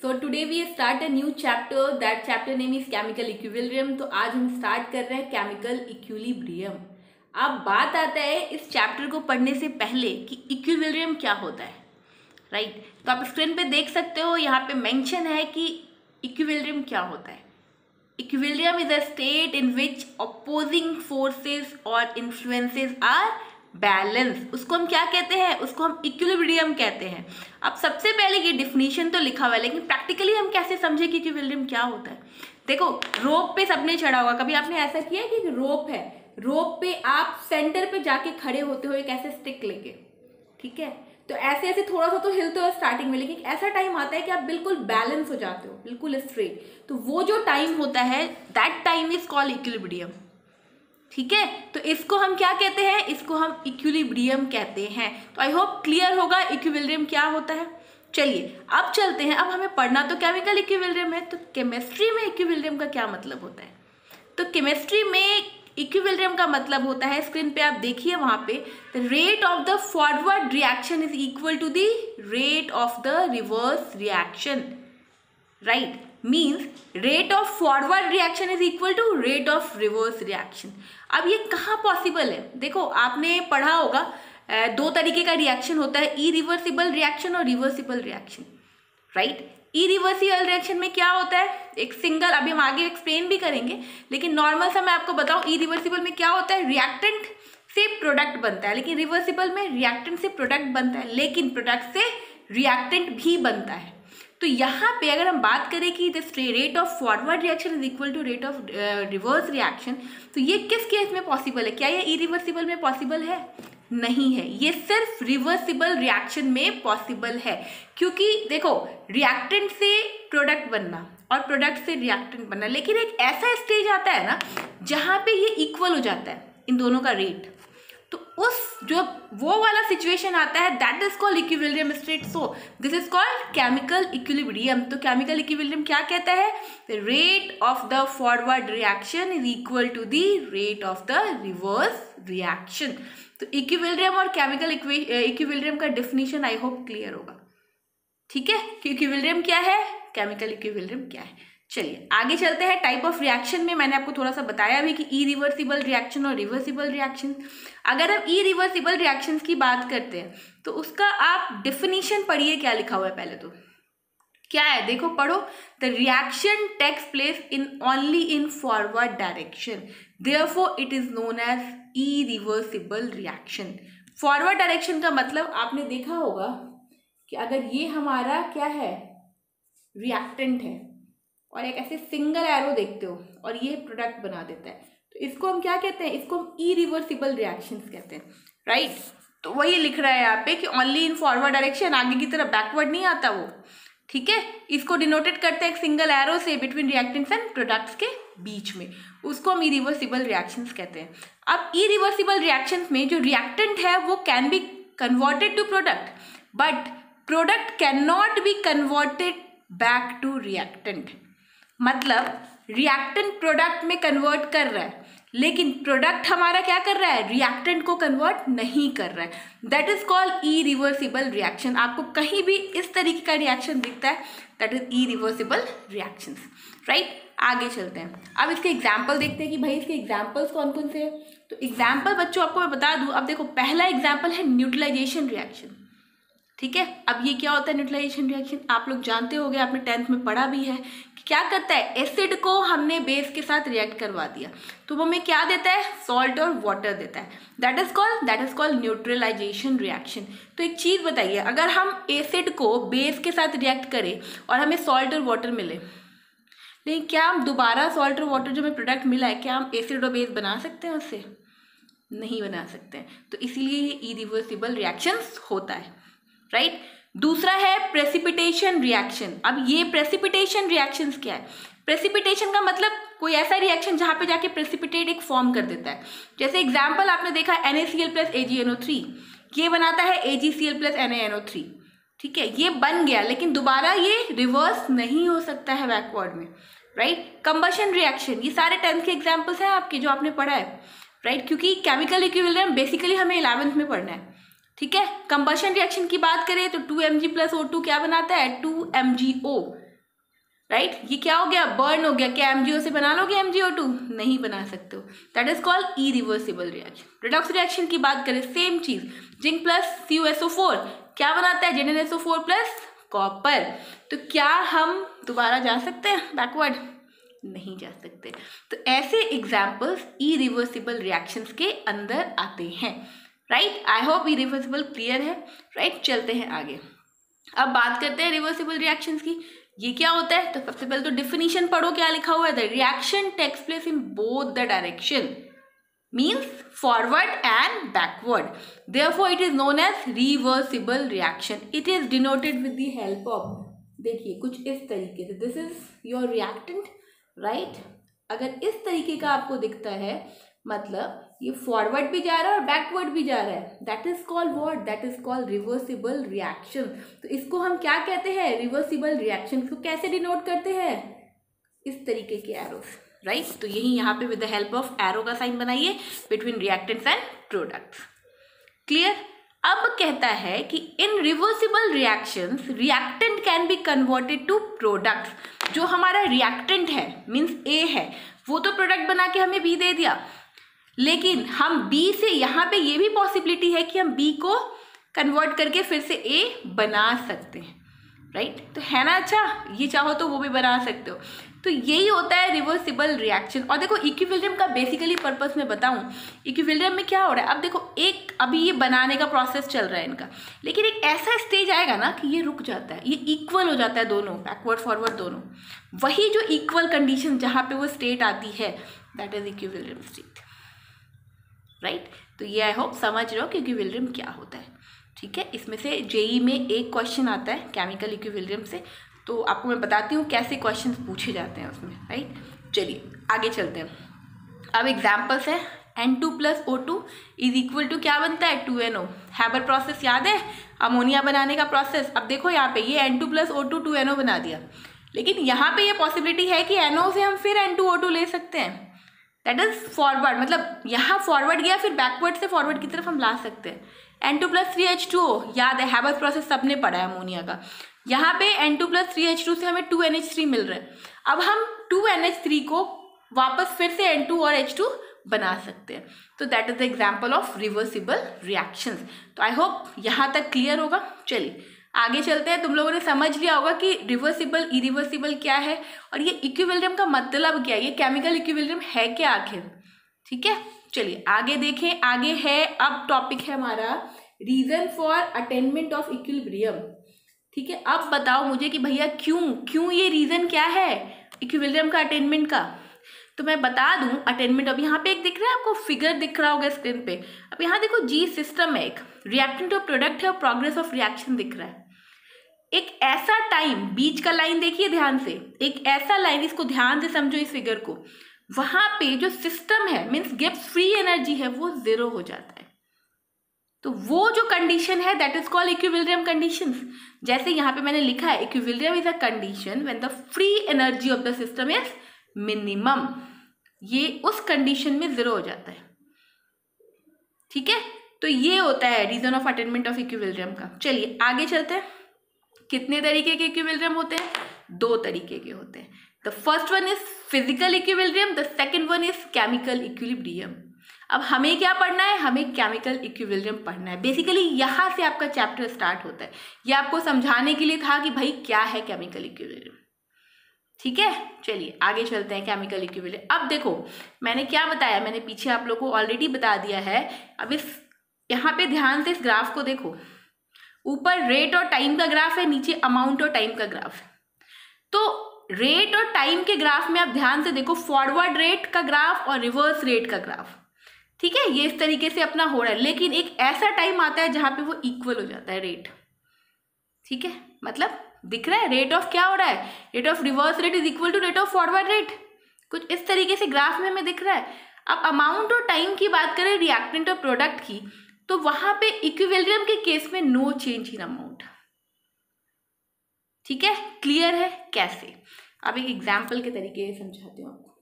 So today we start a new chapter. That chapter name is chemical equilibrium. तो आज हम start कर रहे हैं केमिकल इक्विलिब्रियम. अब बात आता है इस चैप्टर को पढ़ने से पहले कि इक्विलिब्रियम क्या होता है, राइट? तो आप स्क्रीन पे देख सकते हो, यहाँ पे मेंशन है कि इक्विलिब्रियम क्या होता है. Equilibrium is a state in which opposing forces और इन्फ्लुएंसेस आर बैलेंस. उसको हम क्या कहते हैं? उसको हम इक्विलिब्रियम कहते हैं. अब सबसे पहले ये डिफिनीशन तो लिखा हुआ है, लेकिन प्रैक्टिकली हम कैसे समझे कि इक्विलिब्रियम क्या होता है? देखो, रोप पे सबने चढ़ा होगा. कभी आपने ऐसा किया है कि रोप है, रोप पे आप सेंटर पे जाके खड़े होते हो एक ऐसे स्टिक लेके, ठीक है? तो ऐसे ऐसे थोड़ा सा तो हिलते हो स्टार्टिंग में, लेकिन ऐसा टाइम आता है कि आप बिल्कुल बैलेंस हो जाते हो, बिल्कुल स्ट्रेट. तो वो जो टाइम होता है, that time is called equilibrium. ठीक है, तो इसको हम क्या कहते हैं? इसको हम इक्विलिब्रियम कहते हैं. तो आई होप क्लियर होगा इक्विलिब्रियम क्या होता है. चलिए अब चलते हैं. अब हमें पढ़ना तो केमिकल इक्विलिब्रियम है, तो केमिस्ट्री में इक्विलिब्रियम का क्या मतलब होता है? तो केमिस्ट्री में इक्विलिब्रियम का मतलब होता है, स्क्रीन पे आप देखिए वहां पे, the rate of the forward reaction is equal to the rate of the reverse reaction, right? Means rate of forward reaction is equal to rate of reverse reaction. अब ये कहाँ पॉसिबल है? देखो, आपने पढ़ा होगा दो तरीके का रिएक्शन होता है, इरिवर्सिबल रिएक्शन और reversible reaction, right? Irreversible reaction में क्या होता है? एक सिंगल, अभी हम आगे एक्सप्लेन भी करेंगे, लेकिन नॉर्मल सा मैं आपको बताऊं, इरिवर्सिबल में क्या होता है? रिएक्टेंट से प्रोडक्ट बनता है, लेकिन रिवर्सिबल में रिएक्टेंट से प्रोडक्ट बनता है, लेकिन प्रोडक्ट से रिएक्टेंट भी बनता है. तो यहाँ पे अगर हम बात करें कि the rate of forward reaction is equal to rate of reverse reaction, तो ये किस केस में पॉसिबल है? क्या ये इरिवर्सिबल में पॉसिबल है? नहीं है. ये सिर्फ रिवर्सिबल रिएक्शन में पॉसिबल है, क्योंकि देखो, रिएक्टेंट से प्रोडक्ट बनना और प्रोडक्ट से रिएक्टेंट बनना, लेकिन एक ऐसा स्टेज आता है ना जहाँ पे ये इक्वल हो जाता है इन दोनों का रेट. तो उस जो वो वाला सिचुएशन आता है, that is called equilibrium state. So this is called chemical equilibrium. तो केमिकल इक्विलिब्रियम क्या कहता है? The rate of the forward reaction is equal to the rate of the reverse reaction. तो इक्विलिब्रियम और केमिकल इक्विलिब्रियम का definition I hope clear होगा. ठीक है, कि इक्विलिब्रियम क्या है, केमिकल इक्विलिब्रियम क्या है. चलिए आगे चलते हैं. टाइप ऑफ रिएक्शन में मैंने आपको थोड़ा सा बताया भी कि इरिवर्सिबल रिएक्शन और रिवर्सिबल रिएक्शन. अगर हम इरिवर्सिबल रिएक्शंस की बात करते हैं तो उसका आप डेफिनेशन पढ़िए, क्या लिखा हुआ है पहले तो. क्या है? देखो, पढ़ो. The reaction takes place in only in forward direction, therefore it is known as irreversible reaction. Forward direction का मतलब आपने देखा होगा कि अगर ये हमारा क्या है, रिएक्टेंट है, और एक ऐसे सिंगल एरो देखते हो और ये प्रोडक्ट बना देता है, तो इसको हम क्या कहते हैं? इसको हम इरिवर्सिबल रिएक्शंस कहते हैं, राइट? तो वही लिख रहा है यहाँ पे कि ओनली इन फॉरवर्ड डायरेक्शन, आगे की तरफ बैकवर्ड नहीं आता वो. ठीक है, इसको डिनोटेड करते हैं एक सिंगल एरो से बिटवीन रिएक्टेंट्स एंड प्रोडक्ट्स के बीच में, उसको हम इरिवर्सिबल रिएक्शंस कहते हैं. अब इरिवर्सिबल रिएक्शंस में जो रिएक्टेंट है वो can be converted to product, but product can not be converted back to reactant. मतलब रिएक्टेंट प्रोडक्ट में कन्वर्ट कर रहा है, लेकिन प्रोडक्ट हमारा क्या कर रहा है? रिएक्टेंट को कन्वर्ट नहीं कर रहा है. That is called irreversible reaction. आपको कहीं भी इस तरीके का रिएक्शन दिखता है, that is irreversible reactions, right? आगे चलते हैं. अब इसके एग्जाम्पल देखते हैं कि भाई इसके एग्जाम्पल्स कौन कौन से हैं. तो एग्जाम्पल बच्चों आपको मैं बता दूं. अब देखो, पहला एग्जाम्पल है न्यूट्रलाइजेशन रिएक्शन. ठीक है, अब ये क्या होता है न्यूट्रलाइजेशन रिएक्शन? आप लोग जानते होंगे, आपने 10th में पढ़ा भी है कि क्या करता है, एसिड को हमने बेस के साथ रिएक्ट करवा दिया तो वो हमें क्या देता है? सॉल्ट और वाटर देता है. That is called neutralisation reaction. तो एक चीज़ बताइए, अगर हम एसिड को बेस के साथ रिएक्ट करें और हमें सॉल्ट और वाटर मिले, लेकिन क्या हम दोबारा सॉल्ट और वाटर जो हमें प्रोडक्ट मिला है, क्या हम एसिड और बेस बना सकते हैं? उससे नहीं बना सकते हैं. तो इसीलिए ये इरिवर्सिबल रिएक्शंस होता है, राइट? दूसरा है प्रेसिपिटेशन रिएक्शन. अब ये प्रेसिपिटेशन रिएक्शंस क्या है? प्रेसिपिटेशन का मतलब कोई ऐसा रिएक्शन जहाँ पे जाके प्रेसिपिटेट एक फॉर्म कर देता है. जैसे एग्जांपल आपने देखा NaCl प्लस AgNO3, ये बनाता है AgCl प्लस NaNO3. ठीक है, ये बन गया, लेकिन दोबारा ये रिवर्स नहीं हो सकता है बैकवर्ड में, राइट? कंबशन रिएक्शन, ये सारे 10th के एग्जाम्पल्स हैं आपके जो आपने पढ़ा है, राइट? क्योंकि केमिकल इक्विलिब्रियम बेसिकली हमें 11th में पढ़ना है. ठीक है, कंबशन रिएक्शन की बात करें तो 2Mg प्लस O2 क्या बनाता है? 2MgO, राइट ये क्या हो गया, बर्न हो गया। क्या MgO से बना लोगे MgO2? नहीं बना सकते हो। That is called irreversible reaction. Redox reaction की बात करें, सेम चीज, जिंक प्लस CuSO4 क्या बनाता है, ZnSO4 प्लस कॉपर। तो क्या हम दोबारा जा सकते हैं बैकवर्ड? नहीं जा सकते। तो ऐसे एग्जाम्पल्स इरिवर्सिबल रिएक्शंस के अंदर आते हैं। Right, I hope irreversible clear है। राइट, चलते हैं आगे। अब बात करते हैं रिवर्सिबल रिएक्शंस की। ये क्या होता है, तो सबसे पहले तो डिफिनीशन पढ़ो, क्या लिखा हुआ है, the reaction takes place in both the direction, means forward and backward, therefore it is known as reversible reaction. It is denoted with the help of, देखिए कुछ इस तरीके से, this is your reactant, right. अगर इस तरीके का आपको दिखता है, मतलब ये फॉरवर्ड भी जा रहा है और बैकवर्ड भी जा रहा है, that is called what, that is called reversible reaction. तो इसको हम क्या कहते हैं, रिवर्सिबल रिएक्शन। को कैसे डिनोट करते हैं, इस तरीके के एरोस, राइट। तो यही यहाँ पे with the help of arrow का साइन बनाइए between reactants and products. Clear. अब कहता है कि in reversible reactions reactant can be converted to products. जो हमारा रिएक्टेंट है, मीन्स ए है, वो तो प्रोडक्ट बना के हमें बी दे दिया, लेकिन हम बी से यहाँ पे ये भी पॉसिबिलिटी है कि हम बी को कन्वर्ट करके फिर से ए बना सकते हैं, राइट। तो है ना, अच्छा, ये चाहो तो वो भी बना सकते हो। तो यही होता है रिवर्सिबल रिएक्शन। और देखो इक्विलिब्रियम का बेसिकली पर्पस मैं बताऊं, इक्विलिब्रियम में क्या हो रहा है, अब देखो एक अभी ये बनाने का प्रोसेस चल रहा है इनका, लेकिन एक ऐसा स्टेज आएगा ना कि ये रुक जाता है, ये इक्वल हो जाता है दोनों, बैकवर्ड फॉरवर्ड दोनों। वही जो इक्वल कंडीशन जहाँ पे वो स्टेट आती है, that is equilibrium state, right. तो ये आई होप समझ रहे हो कि इक्विलिब्रियम क्या होता है, ठीक है। इसमें से जेई में एक क्वेश्चन आता है केमिकल इक्विलिब्रियम से, तो आपको मैं बताती हूँ कैसे क्वेश्चंस पूछे जाते हैं उसमें, राइट। चलिए आगे चलते हैं। अब एग्जांपल्स है, N2 + O2 is equal to क्या बनता है, 2NO। हैबर प्रोसेस याद है, अमोनिया बनाने का प्रोसेस। अब देखो यहाँ पे ये N2 + O2 2NO बना दिया, लेकिन यहाँ पे ये पॉसिबिलिटी है कि NO से हम फिर N2O2 ले सकते हैं, दैट इज फॉरवर्ड, मतलब यहाँ फॉरवर्ड गया, फिर बैकवर्ड से फॉरवर्ड की तरफ हम ला सकते हैं। N2 + 3H2O याद है, हैबर प्रोसेस सबने पढ़ा है अमोनिया का। यहाँ पे N2 + 3H2 से हमें 2NH3 मिल रहा है। अब हम 2NH3 को वापस फिर से N2 और H2 बना सकते हैं। तो that is the example of reversible reactions. तो आई होप यहाँ तक क्लियर होगा। चलिए आगे चलते हैं। तुम लोगों ने समझ लिया होगा कि रिवर्सिबल इरिवर्सिबल क्या है और ये इक्विलिब्रियम का मतलब क्या है, ये केमिकल इक्विलिब्रियम है क्या आखिर, ठीक है। चलिए आगे देखें। आगे है, अब टॉपिक है हमारा reason for attainment of equilibrium, ठीक है। अब बताओ मुझे कि भैया क्यों ये रीजन क्या है इक्विलिब्रियम का अटेनमेंट का। तो मैं बता दूं अटेनमेंट, अब यहाँ पे एक दिख रहा है आपको, फिगर दिख रहा होगा स्क्रीन पे। अब यहाँ देखो जी सिस्टम है, एक रिएक्टेंट और प्रोडक्ट है और प्रोग्रेस ऑफ रिएक्शन दिख रहा है। एक ऐसा टाइम, बीच का लाइन देखिए ध्यान से, एक ऐसा लाइन, इसको ध्यान से समझो इस फिगर को, वहां पे जो सिस्टम है मीन्स गिव्स फ्री एनर्जी है वो 0 हो जाता है। तो वो जो कंडीशन है that is called equilibrium conditions. जैसे यहाँ पे मैंने लिखा है, equilibrium is a condition when the free energy of the system is minimum. ये उस कंडीशन में 0 हो जाता है, ठीक है। तो ये होता है reason of attainment of equilibrium का। चलिए आगे चलते हैं। कितने तरीके के इक्विलिब्रियम होते हैं, 2 तरीके के होते हैं। The first one is physical equilibrium, the second one is chemical equilibrium. अब हमें क्या पढ़ना है, हमें केमिकल इक्विलिब्रियम पढ़ना है। बेसिकली यहाँ से आपका चैप्टर स्टार्ट होता है। ये आपको समझाने के लिए था कि भाई क्या है केमिकल इक्विलिब्रियम, ठीक है। चलिए आगे चलते हैं केमिकल इक्विलिब्रियम। अब देखो मैंने क्या बताया, मैंने पीछे आप लोगों को ऑलरेडी बता दिया है। अब इस यहाँ पे ध्यान से इस ग्राफ को देखो, ऊपर रेट और टाइम का ग्राफ है, नीचे अमाउंट और टाइम का ग्राफ है। तो रेट और टाइम के ग्राफ में आप ध्यान से देखो, फॉरवर्ड रेट का ग्राफ और रिवर्स रेट का ग्राफ, ठीक है। ये इस तरीके से अपना हो रहा है, लेकिन एक ऐसा टाइम आता है जहां पे वो इक्वल हो जाता है रेट, ठीक है। मतलब दिख रहा है रेट ऑफ क्या हो रहा है, rate of reverse rate is equal to rate of forward rate, कुछ इस तरीके से ग्राफ में हमें दिख रहा है। अब अमाउंट और टाइम की बात करें रिएक्टेंट और प्रोडक्ट की, तो वहां पे इक्विलिब्रियम के केस में नो चेंज इन अमाउंट, ठीक है। क्लियर है कैसे, अब एक एग्जाम्पल के तरीके से समझाती हूँ आपको।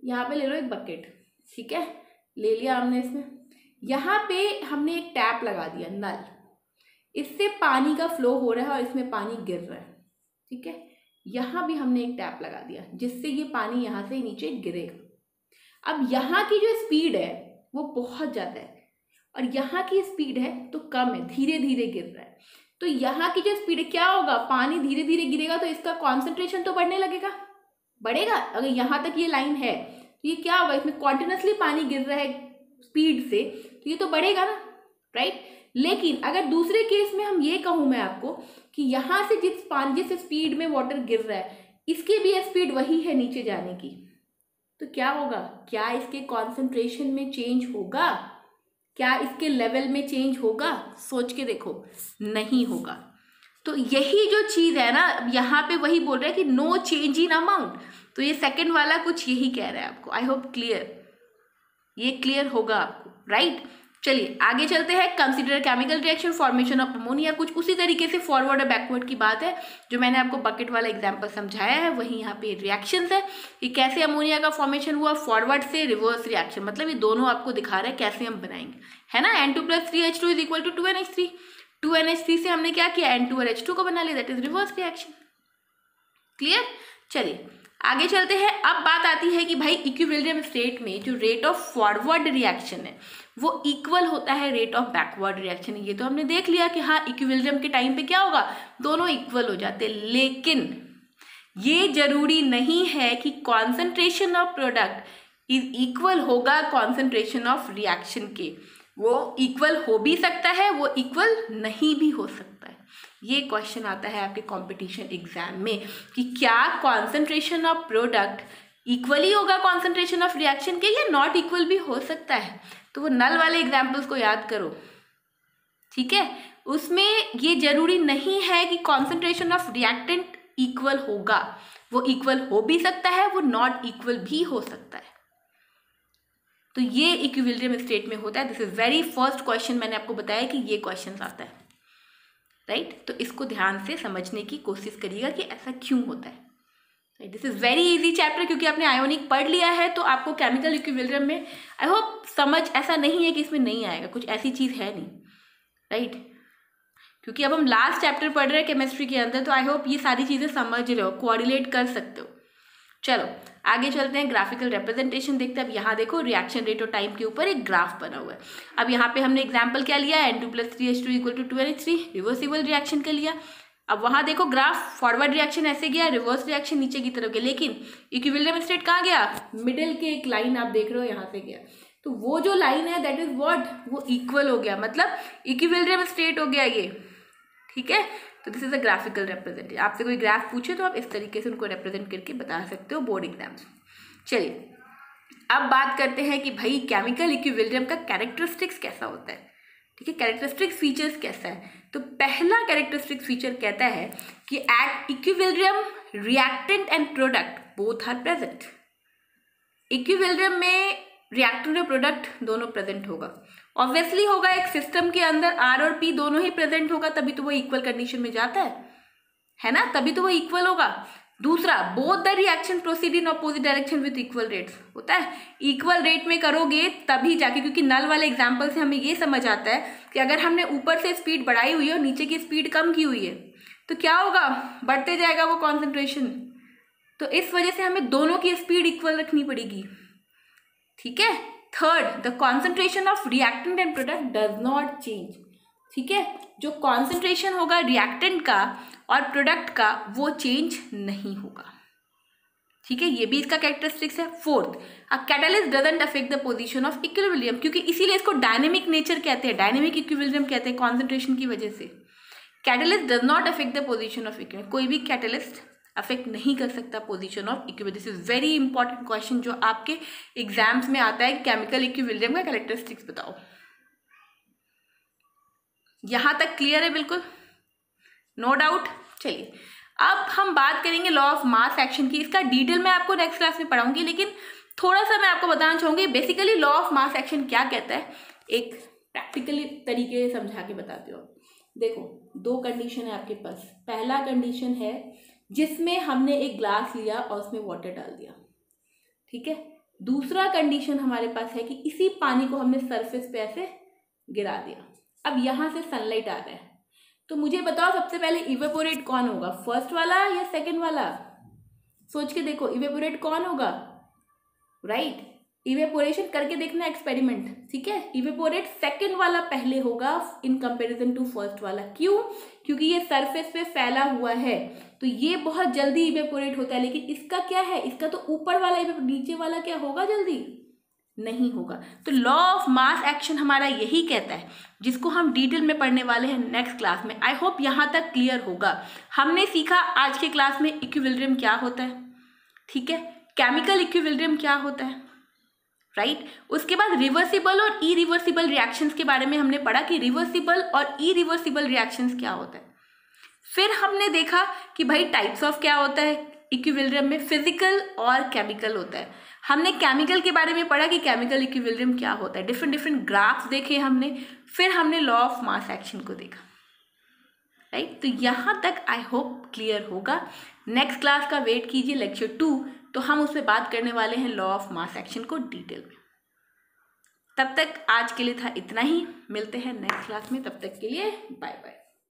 यहाँ पे ले लो एक बकेट, ठीक है, ले लिया हमने इसमें। यहाँ पे हमने एक टैप लगा दिया, नल, इससे पानी का फ्लो हो रहा है और इसमें पानी गिर रहा है, ठीक है। यहाँ भी हमने एक टैप लगा दिया जिससे ये पानी यहाँ से नीचे गिरेगा। अब यहाँ की जो स्पीड है वो बहुत ज़्यादा है और यहाँ की स्पीड है तो कम है, धीरे धीरे गिर रहा है। तो यहाँ की जो स्पीड है क्या होगा, पानी धीरे धीरे गिरेगा तो इसका कॉन्सेंट्रेशन तो बढ़ने लगेगा, बढ़ेगा। अगर यहाँ तक ये लाइन है तो ये क्या होगा, इसमें कॉन्टिन्यूसली पानी गिर रहा है स्पीड से, तो ये तो बढ़ेगा ना, राइट। लेकिन अगर दूसरे केस में हम ये कहूँ मैं आपको कि यहाँ से जिस स्पीड में वाटर गिर रहा है इसकी भी स्पीड वही है नीचे जाने की, तो क्या होगा, क्या इसके कॉन्सेंट्रेशन में चेंज होगा, क्या इसके लेवल में चेंज होगा? सोच के देखो, नहीं होगा। तो यही जो चीज़ है ना, यहाँ पे वही बोल रहा है कि नो चेंज इन अमाउंट, तो ये सेकंड वाला कुछ यही कह रहा है आपको। आई होप क्लियर, ये क्लियर होगा आपको, राइट। चलिए आगे चलते हैं। Consider chemical reaction formation of ammonia, कुछ उसी तरीके से फॉरवर्ड और बैकवर्ड की बात है जो मैंने आपको बकेट वाला एग्जांपल समझाया है, वही यहाँ पे रिएक्शंस है कि कैसे अमोनिया का फॉर्मेशन हुआ, फॉरवर्ड से रिवर्स रिएक्शन, मतलब ये दोनों आपको दिखा रहा है कैसे हम बनाएंगे, है ना। N2+3H2 is equal to 2NH3, 2NH3 से हमने क्या किया, N2 और H2 को बना लिया, that is reverse reaction. Clear. चलिए आगे चलते हैं। अब बात आती है कि भाई इक्विलिब्रियम स्टेट में जो रेट ऑफ फॉरवर्ड रिएक्शन है वो इक्वल होता है रेट ऑफ बैकवर्ड रिएक्शन। ये तो हमने देख लिया कि हाँ इक्विलिब्रियम के टाइम पे क्या होगा, दोनों इक्वल हो जाते, लेकिन ये जरूरी नहीं है कि concentration of product is equal होगा कॉन्सेंट्रेशन ऑफ रिएक्शन के। वो इक्वल हो भी सकता है, वो इक्वल नहीं भी हो सकता है। ये क्वेश्चन आता है आपके कंपटीशन एग्जाम में कि क्या कॉन्सेंट्रेशन ऑफ प्रोडक्ट इक्वली होगा कॉन्सेंट्रेशन ऑफ रिएक्शन के, या नॉट इक्वल भी हो सकता है। तो वो नल वाले एग्जाम्पल्स को याद करो, ठीक है। उसमें ये जरूरी नहीं है कि कॉन्सेंट्रेशन ऑफ रिएक्टेंट इक्वल होगा, वो इक्वल हो भी सकता है, वो नॉट इक्वल भी हो सकता है। तो ये इक्विलिब्रियम स्टेट में होता है। This is very first question, मैंने आपको बताया कि ये क्वेश्चन आता है, राइट। तो इसको ध्यान से समझने की कोशिश करिएगा कि ऐसा क्यों होता है। This is very easy chapter, क्योंकि आपने आयोनिक पढ़ लिया है तो आपको केमिकल इक्विलिब्रियम में आई होप समझ ऐसा नहीं है कि इसमें नहीं आएगा, कुछ ऐसी चीज़ है नहीं, राइट। क्योंकि अब हम लास्ट चैप्टर पढ़ रहे हैं केमिस्ट्री के अंदर, तो आई होप ये सारी चीज़ें समझ रहे हो, कोऑर्डिनेट कर सकते हो। चलो आगे चलते हैं, ग्राफिकल रिप्रेजेंटेशन देखते हैं। अब यहाँ देखो रिएक्शन रेट और टाइम के ऊपर एक ग्राफ बना हुआ है। अब यहाँ पे हमने एग्जाम्पल क्या लिया, N2+3H2 equal to 2NH3, reversible reaction का लिया। अब वहाँ देखो ग्राफ फॉरवर्ड रिएक्शन ऐसे गया, रिवर्स रिएक्शन नीचे की तरफ गया, लेकिन इक्विलिब्रियम स्टेट कहाँ गया, मिडिल के एक लाइन आप देख रहे हो यहाँ से गया, तो वो जो लाइन है दैट इज व्हाट, वो इक्वल हो गया, मतलब इक्विलिब्रियम स्टेट हो गया ये, ठीक है। तो this is a graphical representation. आपसे कोई ग्राफ पूछे तो आप इस तरीके से उनको रिप्रेजेंट करके बता सकते हो बोर्ड एग्जाम्स। चलिए अब बात करते हैं कि भाई केमिकल इक्विलिब्रियम का कैरेक्टरिस्टिक्स कैसा होता है, ठीक है, कैरेक्टरिस्टिक फीचर्स कैसा है। तो पहला कैरेक्टरिस्टिक फीचर कहता है कि at equilibrium reactant and product both are present. Equilibrium में रिएक्टेंट और प्रोडक्ट दोनों प्रेजेंट होगा, ऑब्वियसली होगा, एक सिस्टम के अंदर आर और पी दोनों ही प्रेजेंट होगा, तभी तो वो इक्वल कंडीशन में जाता है ना, तभी तो वो इक्वल होगा। दूसरा, both the reaction proceed in opposite direction with equal rates, होता है इक्वल रेट में करोगे तभी जाके, क्योंकि नल वाले एग्जाम्पल से हमें ये समझ आता है कि अगर हमने ऊपर से स्पीड बढ़ाई हुई है और नीचे की स्पीड कम की हुई है तो क्या होगा, बढ़ते जाएगा वो कॉन्सेंट्रेशन। तो इस वजह से हमें दोनों की स्पीड इक्वल रखनी पड़ेगी, ठीक है। Third, the concentration of reactant and product does not change, ठीक है। जो कॉन्सेंट्रेशन होगा रिएक्टेंट का और प्रोडक्ट का वो चेंज नहीं होगा, ठीक है, ये भी इसका कैरेक्टरिस्टिक्स है। Fourth, a catalyst doesn't affect the position of equilibrium, क्योंकि इसीलिए इसको डायनेमिक नेचर कहते हैं, डायनेमिक इक्विलिब्रियम कहते हैं कॉन्सेंट्रेशन की वजह से। Catalyst does not affect the position of equilibrium, कोई भी कैटलिस्ट अफेक्ट नहीं कर सकता position of equilibrium. This is very important question जो आपके एग्जाम्स में आता है, केमिकल इक्विलिब्रियम का कैरेक्टरिस्टिक्स बताओ। यहां तक क्लियर है, बिल्कुल नो डाउट। चलिए अब हम बात करेंगे लॉ ऑफ मास एक्शन की, इसका डिटेल मैं आपको नेक्स्ट क्लास में पढ़ाऊंगी, लेकिन थोड़ा सा मैं आपको बताना चाहूंगी basically law of mass action क्या कहता है, एक प्रैक्टिकली तरीके से समझा के बताती हूँ। देखो दो कंडीशन है आपके पास, पहला कंडीशन है जिसमें हमने एक ग्लास लिया और उसमें वाटर डाल दिया, ठीक है। दूसरा कंडीशन हमारे पास है कि इसी पानी को हमने सरफेस पे ऐसे गिरा दिया। अब यहाँ से सनलाइट आ रहा है तो मुझे बताओ सबसे पहले इवेपोरेट कौन होगा, फर्स्ट वाला या सेकंड वाला? सोच के देखो, इवेपोरेट कौन होगा? राइट, इवेपोरेशन करके देखना एक्सपेरिमेंट, ठीक है। इवेपोरेट सेकंड वाला पहले होगा इन कंपैरिजन टू फर्स्ट वाला। क्यों? क्योंकि ये सरफेस पे फैला हुआ है तो ये बहुत जल्दी इवेपोरेट होता है, लेकिन इसका क्या है, इसका तो ऊपर वाला, नीचे वाला क्या होगा, जल्दी नहीं होगा। तो लॉ ऑफ मास एक्शन हमारा यही कहता है, जिसको हम डिटेल में पढ़ने वाले हैं नेक्स्ट क्लास में। आई होप यहाँ तक क्लियर होगा। हमने सीखा आज के क्लास में इक्विलिब्रियम क्या होता है, ठीक है, केमिकल इक्विलिब्रियम क्या होता है, राइट। उसके बाद रिवर्सिबल और इरिवर्सिबल रिएक्शंस के बारे में हमने पढ़ा कि रिवर्सिबल और इरिवर्सिबल रिएक्शंस क्या होता है। फिर हमने देखा कि भाई टाइप्स ऑफ क्या होता है इक्विलिब्रियम में, फिजिकल और केमिकल होता है। हमने केमिकल के बारे में पढ़ा कि केमिकल इक्विलिब्रियम क्या होता है, डिफरेंट डिफरेंट ग्राफ्स देखे हमने। फिर हमने लॉ ऑफ मास एक्शन को देखा, राइट। तो यहाँ तक आई होप क्लियर होगा। नेक्स्ट क्लास का वेट कीजिए, लेक्चर 2, तो हम उस पर बात करने वाले हैं लॉ ऑफ मास एक्शन को डिटेल में। तब तक आज के लिए था इतना ही, मिलते हैं नेक्स्ट क्लास में, तब तक के लिए बाय बाय।